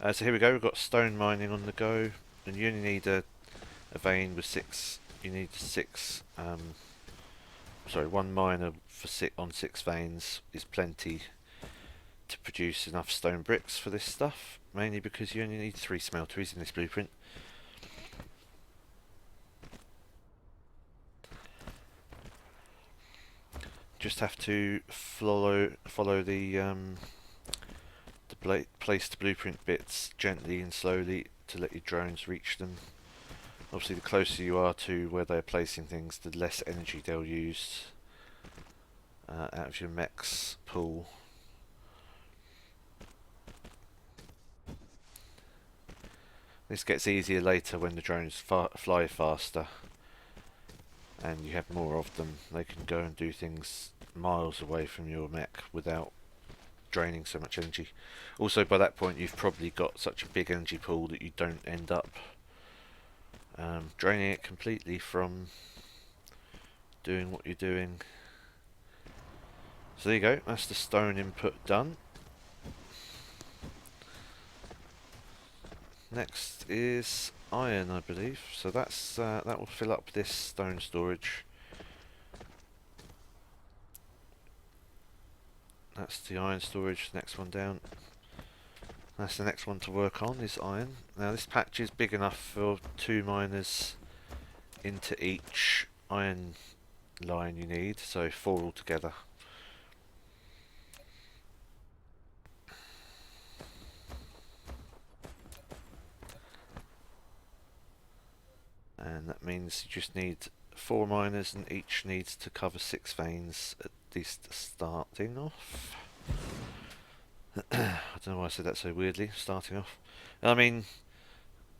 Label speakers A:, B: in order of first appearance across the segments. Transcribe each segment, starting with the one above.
A: So here we go, we've got stone mining on the go, and you only need a vein with six. You need six. Sorry, one miner for on 6 veins is plenty to produce enough stone bricks for this stuff. Mainly because you only need 3 smelteries in this blueprint. Just have to follow the placed blueprint bits gently and slowly to let your drones reach them. Obviously, the closer you are to where they're placing things, the less energy they'll use out of your mech's pool. This gets easier later when the drones fly faster and you have more of them. They can go and do things miles away from your mech without draining so much energy. Also, by that point, you've probably got such a big energy pool that you don't end up draining it completely from doing what you're doing. So there you go, that's the stone input done. Next is iron, I believe. So that's that will fill up this stone storage. That's the iron storage. Next one down. That's the next one to work on, is iron. Now this patch is big enough for 2 miners into each iron line you need, so 4 altogether. And that means you just need 4 miners, and each needs to cover 6 veins at least starting off. I don't know why I said that so weirdly, starting off. I mean,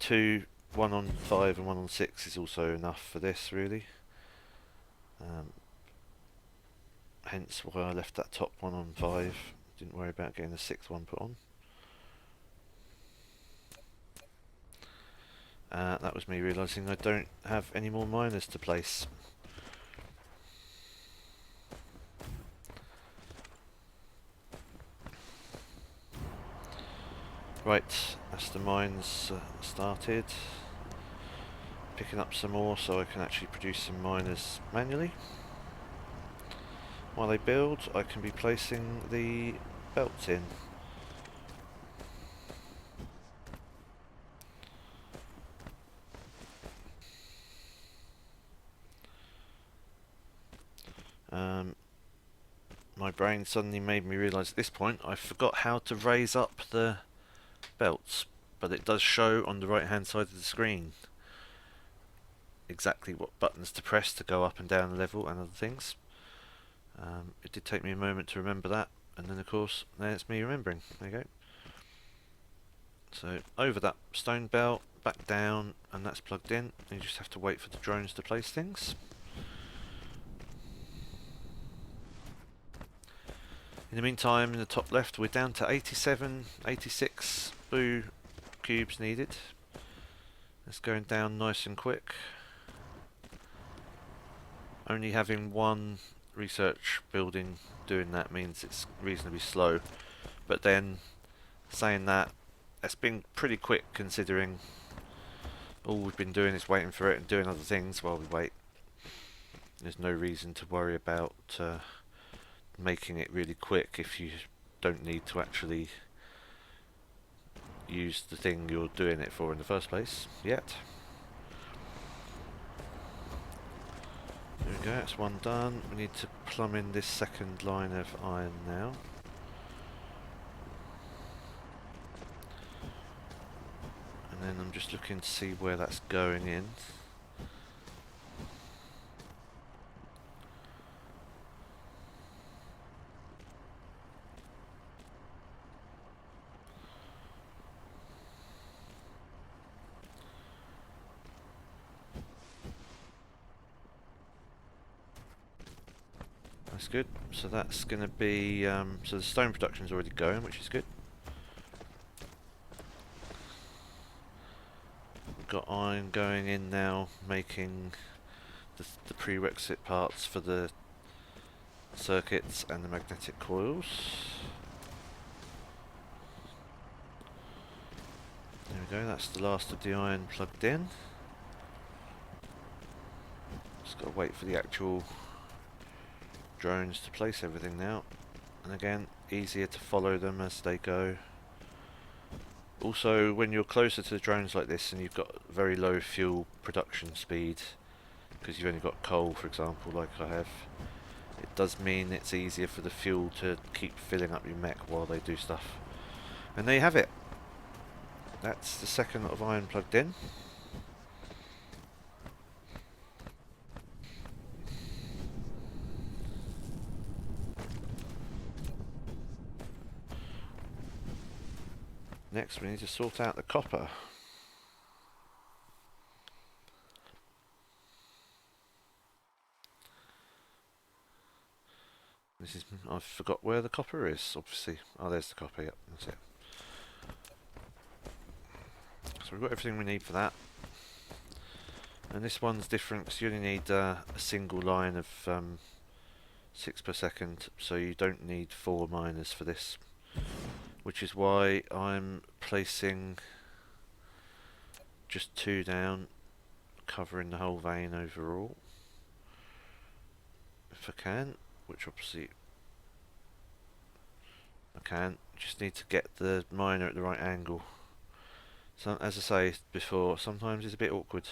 A: 1 on 5 and 1 on 6 is also enough for this, really. Hence why I left that top 1 on 5. Didn't worry about getting the 6th one put on. That was me realising I don't have any more miners to place. Right, that's the mines started. Picking up some more so I can actually produce some miners manually. While they build, I can be placing the belts in. My brain suddenly made me realise at this point I forgot how to raise up the belts, but it does show on the right hand side of the screen exactly what buttons to press to go up and down the level and other things. It did take me a moment to remember that, and then of course there's me remembering. There you go. So over that stone belt, back down, and that's plugged in. You just have to wait for the drones to place things. In the meantime, in the top left, we're down to 87, 86 blue cubes needed. It's going down nice and quick. Only having 1 research building doing that means it's reasonably slow. But then, saying that, it's been pretty quick considering all we've been doing is waiting for it and doing other things while we wait. There's no reason to worry about making it really quick if you don't need to actually use the thing you're doing it for in the first place yet. There we go, that's 1 done. We need to plumb in this second line of iron now. And then I'm just looking to see where that's going in. That's good. So that's going to be so the stone production's already going, which is good. We've got iron going in now, making the prerequisite parts for the circuits and the magnetic coils. we go, that's the last of the iron plugged in. Just got to wait for the actual drones to place everything now. And again, easier to follow them as they go. Also, when you're closer to the drones like this and you've got very low fuel production speed, because you've only got coal, for example, like I have, it does mean it's easier for the fuel to keep filling up your mech while they do stuff. And there you have it. That's the second lot of iron plugged in. Next we need to sort out the copper. This is, I forgot where the copper is, obviously. Oh, there's the copper, yep, that's it. So we've got everything we need for that. And this one's different because you only need a single line of 6 per second, so you don't need 4 miners for this. Which is why I'm placing just 2 down, covering the whole vein overall. If I can, which obviously I can, just need to get the miner at the right angle. So, as I say before, sometimes it's a bit awkward.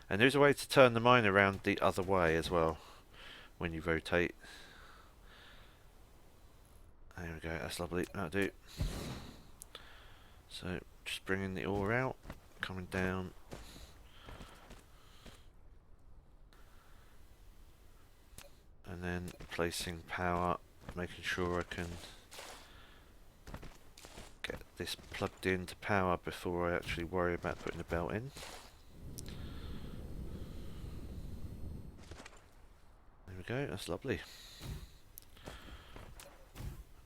A: And there's a way to turn the miner around the other way as well, when you rotate. There we go, that's lovely, that'll do. So, just bringing the ore out, coming down. And then placing power, making sure I can get this plugged into power before I actually worry about putting the belt in. There we go, that's lovely.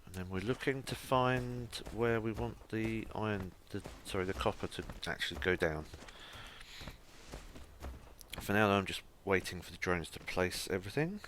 A: And then we're looking to find where we want the iron, the copper to actually go down. For now I'm just waiting for the drones to place everything.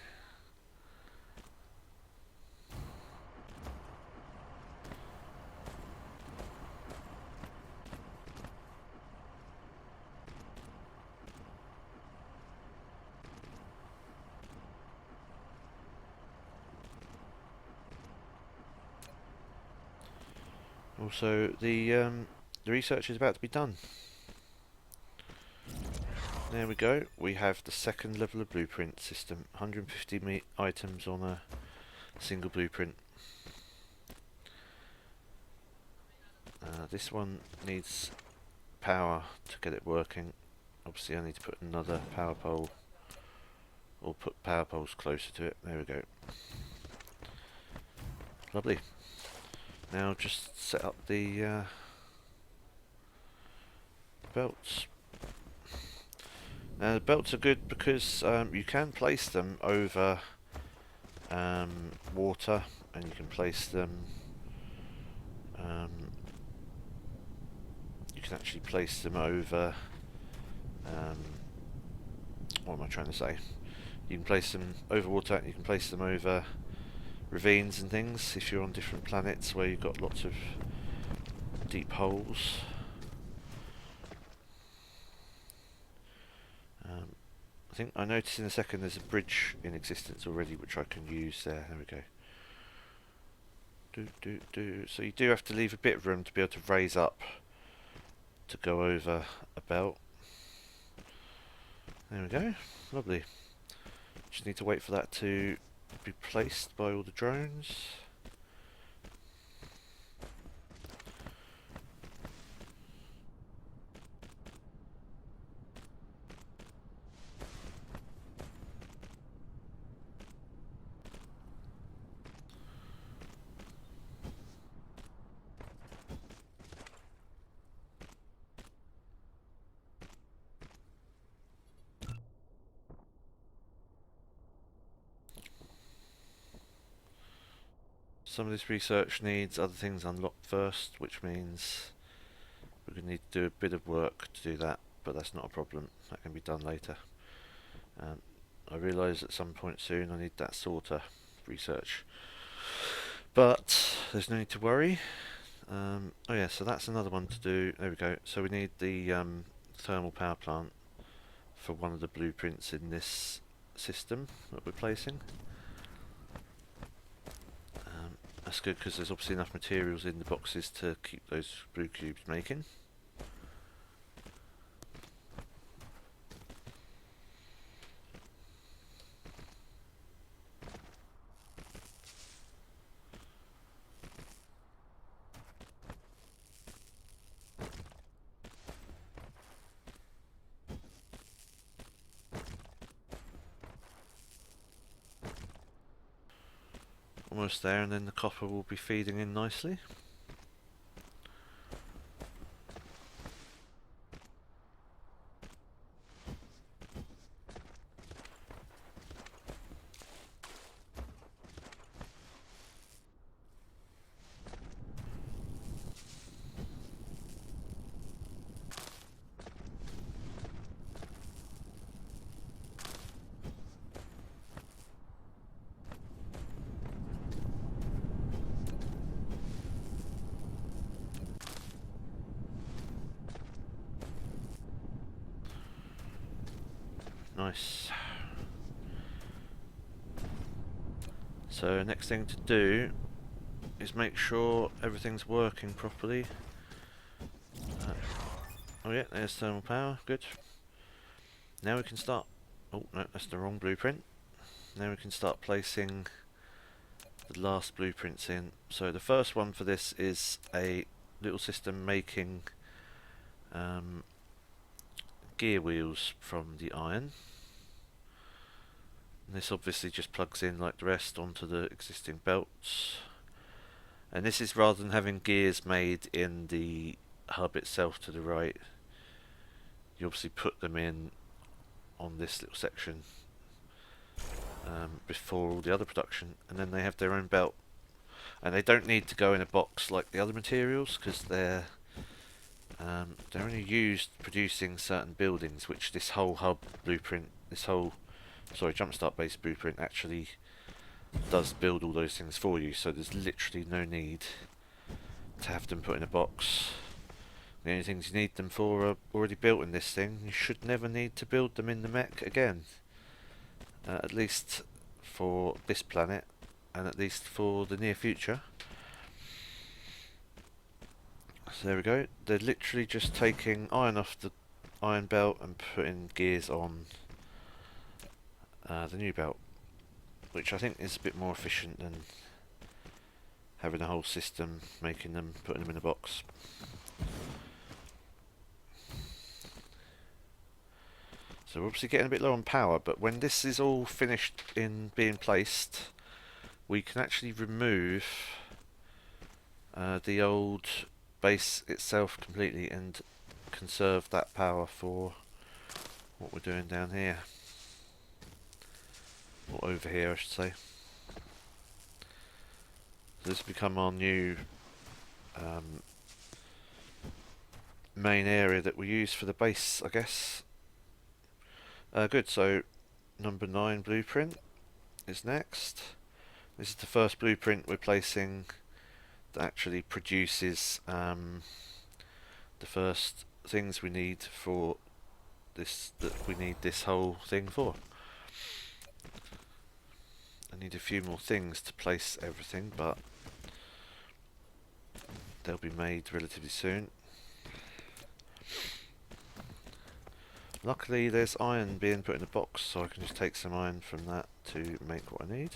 A: Also, the research is about to be done. There we go. We have the second level of blueprint system. 150 items on a single blueprint. This one needs power to get it working. Obviously, I need to put another power pole, or put power poles closer to it. There we go. Lovely. Now just set up the belts. Now the belts are good because you can place them over water, and you can place them. You can actually place them over. What am I trying to say? You can place them over water. You can place them over ravines and things if you're on different planets where you've got lots of deep holes. I think I noticed in a second there's a bridge in existence already which I can use there. There we go. So you do have to leave a bit of room to be able to raise up to go over a belt. There we go. Lovely. Just need to wait for that to be placed by all the drones. Some of this research needs other things unlocked first, which means we're going to need to do a bit of work to do that, but that's not a problem. That can be done later. I realise at some point soon I need that sorter research, but there's no need to worry. Oh yeah, so that's another one to do. There we go. So we need the thermal power plant for one of the blueprints in this system that we're placing. That's good because there's obviously enough materials in the boxes to keep those blue cubes making. Almost there, and then the copper will be feeding in nicely. Nice. So next thing to do is make sure everything's working properly. Oh yeah, there's thermal power, good. Now we can start... Oh no, that's the wrong blueprint. Now we can start placing the last blueprints in. So the first one for this is a little system making gear wheels from the iron. And this obviously just plugs in like the rest onto the existing belts. And this is rather than having gears made in the hub itself to the right, you obviously put them in on this little section before all the other production, and then they have their own belt. And they don't need to go in a box like the other materials because they're only used producing certain buildings, which this whole hub blueprint, this whole jumpstart based blueprint actually does build all those things for you, so there's literally no need to have them put in a box. The only things you need them for are already built in this thing. You should never need to build them in the mech again, at least for this planet and at least for the near future. So there we go, they're literally just taking iron off the iron belt and putting gears on the new belt, which I think is a bit more efficient than having a whole system making them, putting them in a box. So we're obviously getting a bit low on power, but when this is all finished in being placed, we can actually remove the old base itself completely and conserve that power for what we're doing down here. Or over here, I should say. So this will become our new main area that we use for the base, I guess. Good, so number 9 blueprint is next. This is the first blueprint we're placing that actually produces the first things we need for this, that we need this whole thing for. I need a few more things to place everything, but they'll be made relatively soon. Luckily there's iron being put in a box, so I can just take some iron from that to make what I need.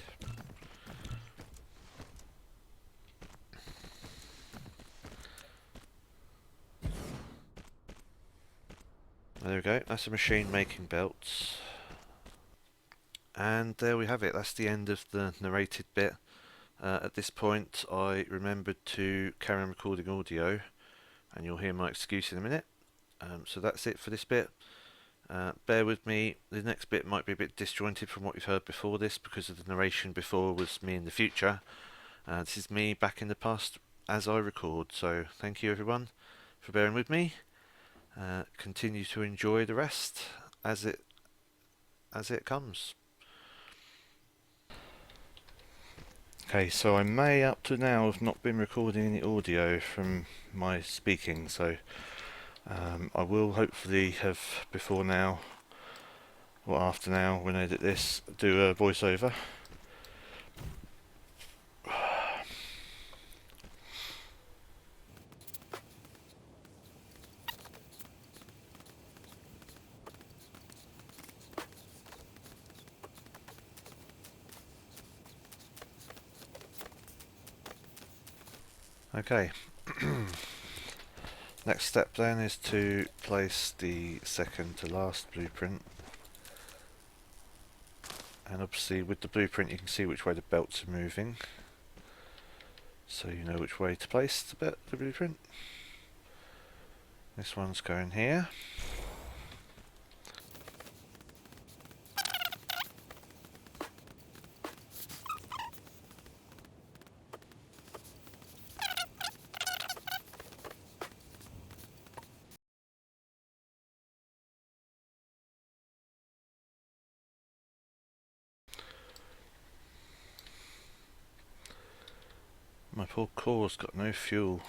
A: There we go, that's a machine making belts. And there we have it, that's the end of the narrated bit. At this point I remembered to carry on recording audio, and you'll hear my excuse in a minute. So that's it for this bit. Bear with me, the next bit might be a bit disjointed from what you've heard before this because of the narration before was me in the future. This is me back in the past as I record, so thank you everyone for bearing with me. Continue to enjoy the rest as it comes. Okay, so I may up to now have not been recording any audio from my speaking, so I will hopefully have before now or after now when I edit this do a voiceover. Okay. Next step then is to place the second to last blueprint, and obviously with the blueprint you can see which way the belts are moving, so you know which way to place the blueprint. This one's going here. My poor core's got no fuel.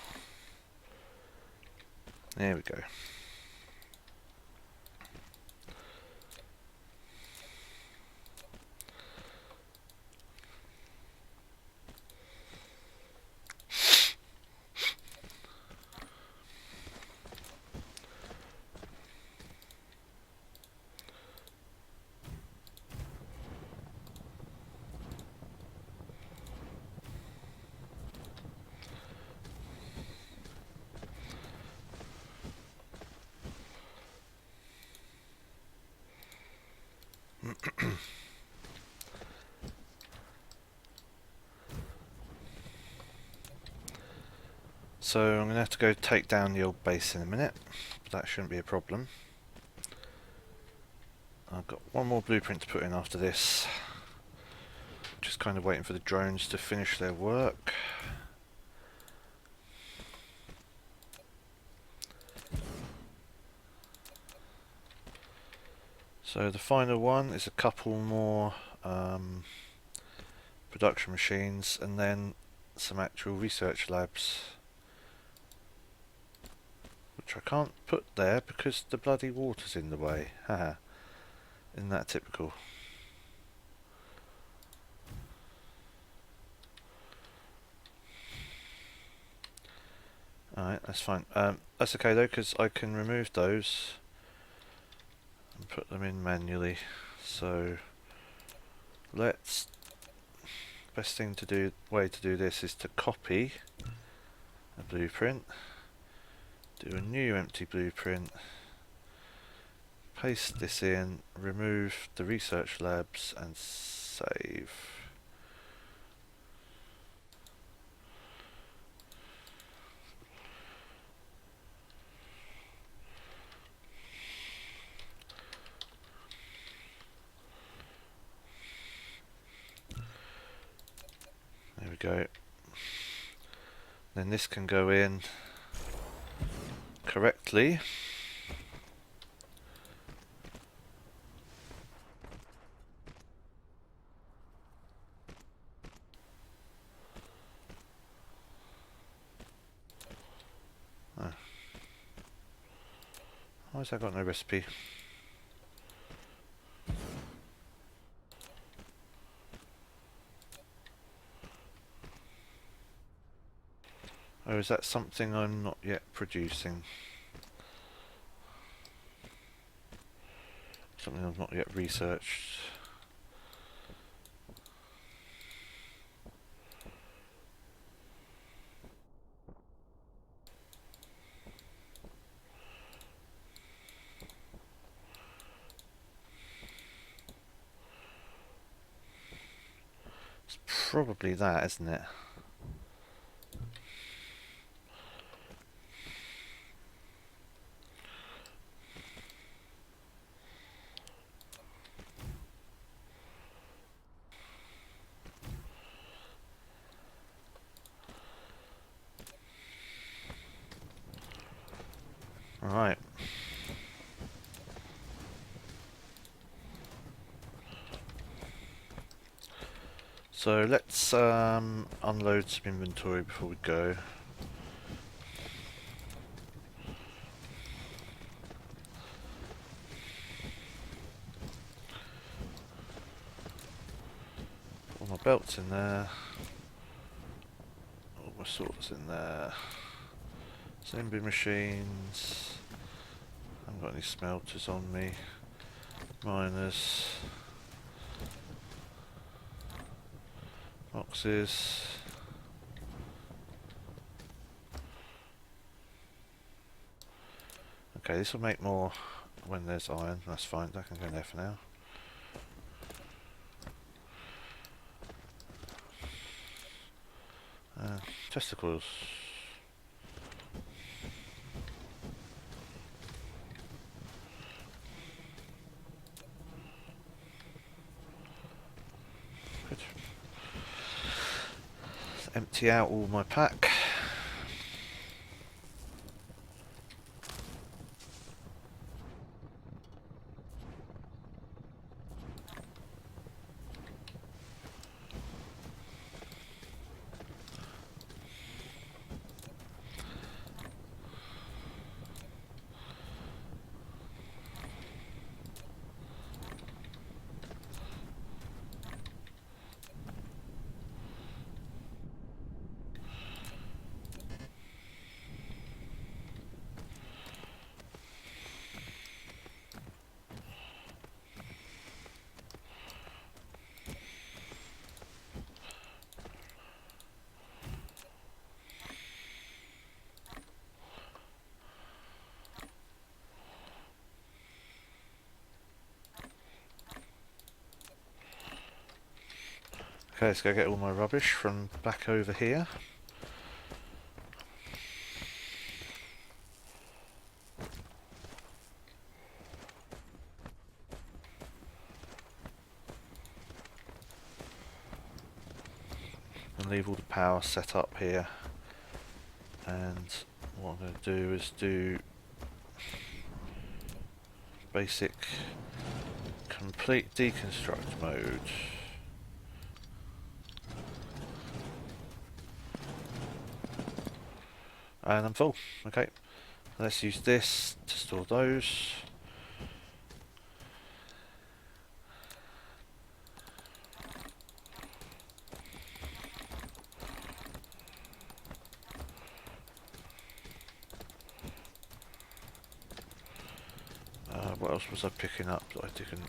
A: There we go. So I'm going to have to go take down the old base in a minute, but that shouldn't be a problem. I've got one more blueprint to put in after this. Just kind of waiting for the drones to finish their work. So the final one is a couple more production machines and then some actual research labs, which I can't put there because the bloody water's in the way. Haha. Isn't that typical? Alright, that's fine. That's okay though, because I can remove those and put them in manually. So let's, best thing to do, way to do this is to copy a blueprint, do a new empty blueprint, paste this in, remove the research labs and save. There we go. Then this can go in correctly. Oh. Why has that got no recipe? Or is that something I'm not yet producing? Something I've not yet researched. It's probably that, isn't it? Alright. So let's unload some inventory before we go. All my belts in there. All my swords in there. Assembly machines. I haven't got any smelters on me. Miners. Boxes. Okay, this will make more when there's iron. That's fine, that can go in there for now. Testicles. Good. Let's empty out all my pack. Okay, let's go get all my rubbish from back over here. And leave all the power set up here. And what I'm going to do is do basic complete deconstruct mode. And I'm full. Okay, let's use this to store those. What else was I picking up that I didn't?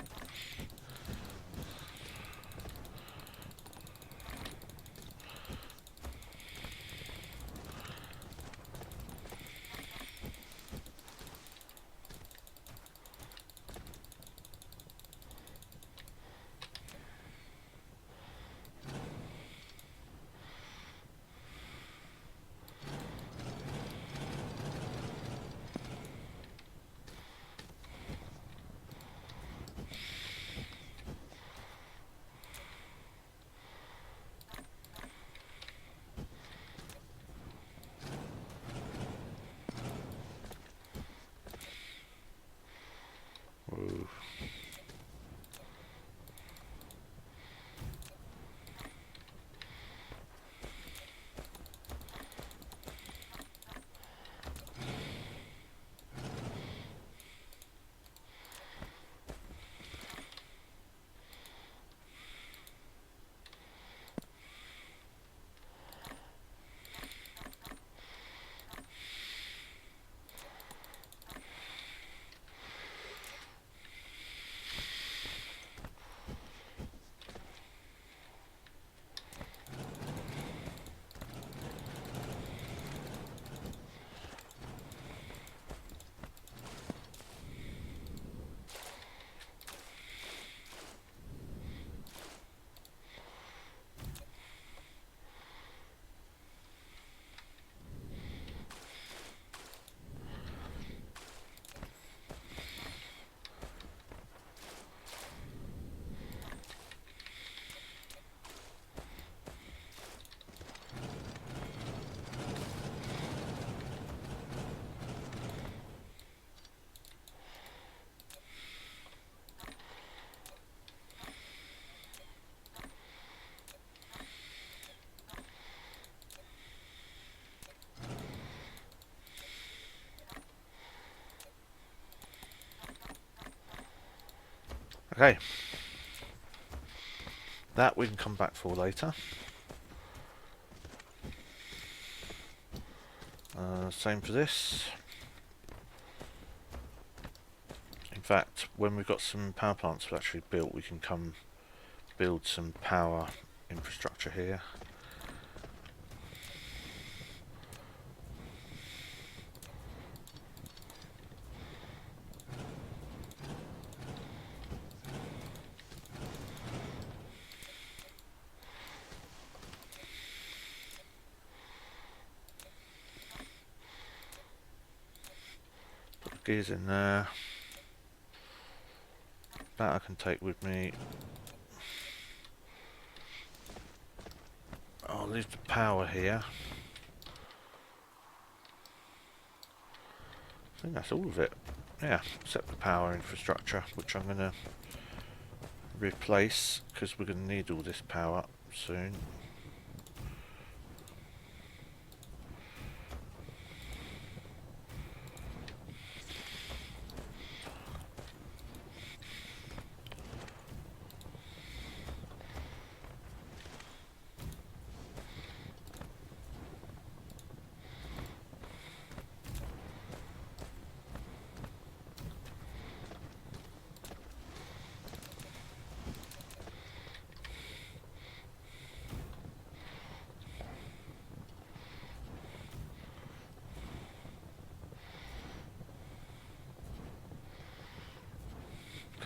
A: Okay. That we can come back for later. Same for this. In fact, when we've got some power plants actually built, we can come build some power infrastructure here. Put the gears in there. That I can take with me. I'll leave the power here. I think that's all of it. Yeah, except the power infrastructure, which I'm going to replace because we're going to need all this power soon.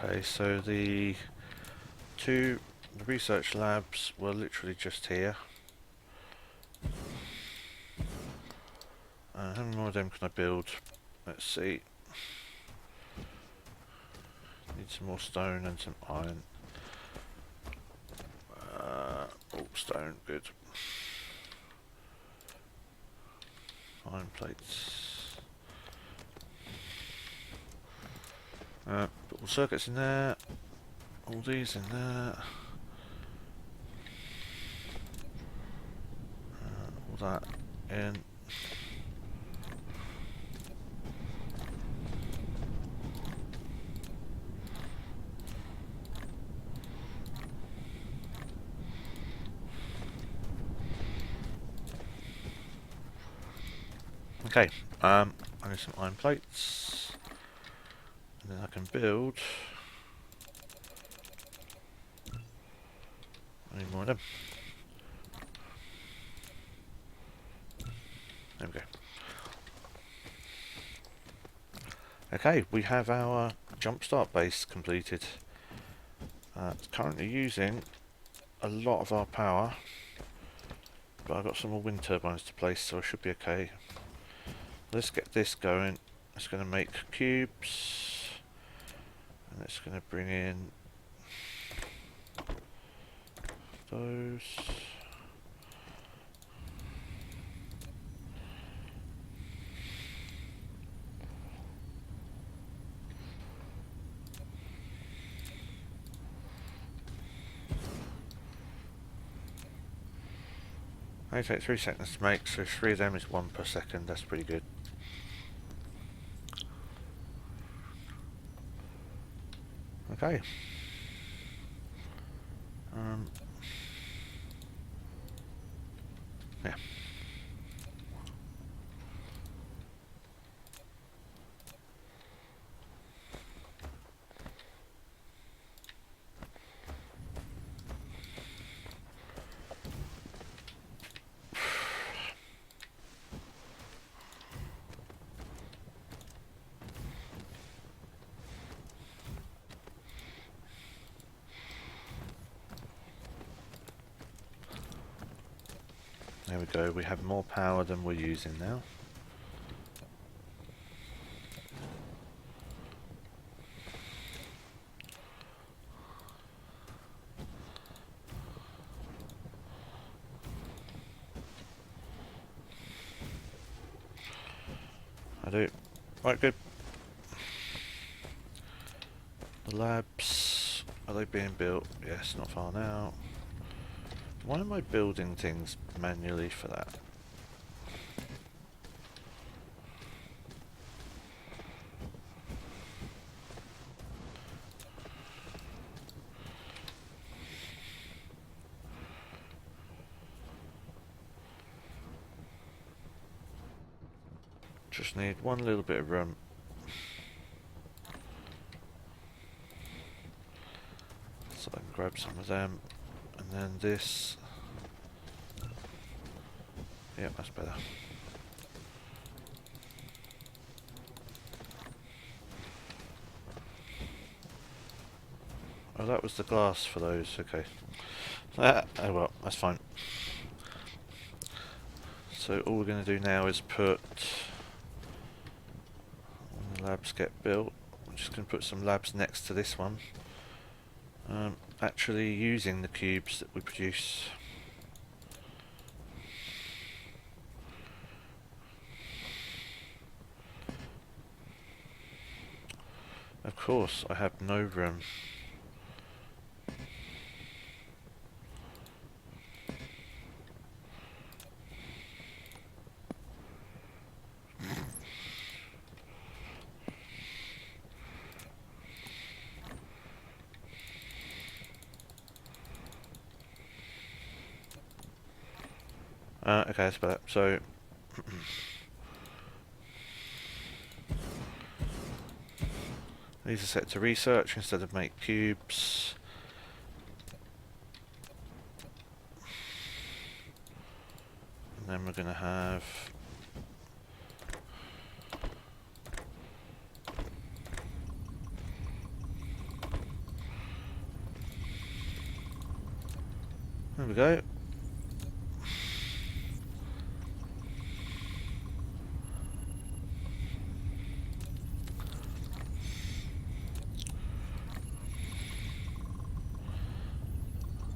A: Okay, so the research labs were literally just here. How many more of them can I build? Let's see. Need some more stone and some iron. Oh, stone, good. Iron plates. Put all circuits in there. All these in there. All that in. Okay, I need some iron plates, and then I can build. I need more of them. There we go. Okay, we have our jumpstart base completed. It's currently using a lot of our power, but I've got some more wind turbines to place, so I should be okay. Let's get this going. It's going to make cubes, and it's going to bring in those. They take 3 seconds to make, so 3 of them is 1 per second. That's pretty good. Okay. Yeah. There we go, we have more power than we're using now. I do. Right, good. The labs, are they being built? Yes, not far now. Why am I building things manually for that? Just need one little bit of room. So I can grab some of them, and then this. Yeah, that's better. Oh, that was the glass for those, okay. Oh well, that's fine. So all we're going to do now is put, when the labs get built, I'm just going to put some labs next to this one. Actually using the cubes that we produce. Of course, I have no room. Okay, that's better. So these are set to research instead of make cubes. And then we're going to have there we go.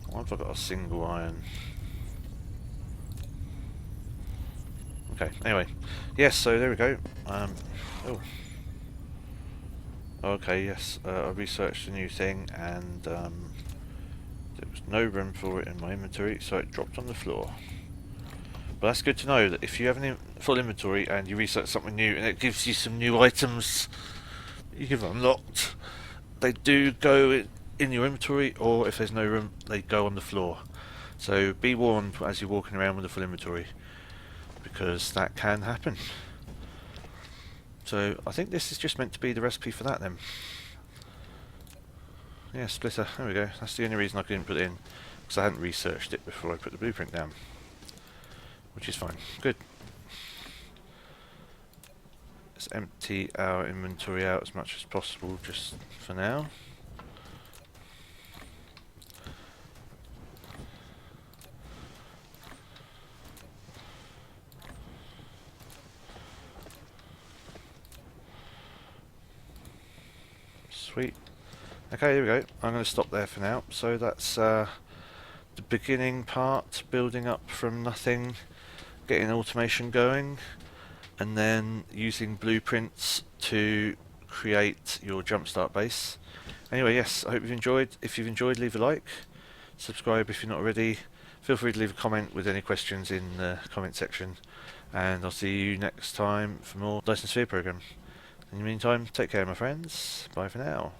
A: Why have I got a single iron? Okay, anyway. Yes, so there we go. Oh. Okay, yes, I researched a new thing and there was no room for it in my inventory, so it dropped on the floor. But that's good to know that if you have a full inventory and you research something new and it gives you some new items you've unlocked, they do go in your inventory, or if there's no room, they go on the floor. So be warned as you're walking around with a full inventory, because that can happen. So I think this is just meant to be the recipe for that then. Yeah, splitter, there we go. That's the only reason I couldn't put it in, because I hadn't researched it before I put the blueprint down. Which is fine. Good. Let's empty our inventory out as much as possible just for now. Sweet. Okay, here we go. I'm going to stop there for now. So that's the beginning part, building up from nothing, getting automation going, and then using blueprints to create your jumpstart base. Anyway, yes, I hope you've enjoyed. If you've enjoyed, leave a like, subscribe if you're not already. Feel free to leave a comment with any questions in the comment section, and I'll see you next time for more Dyson Sphere Program. In the meantime, take care, my friends. Bye for now.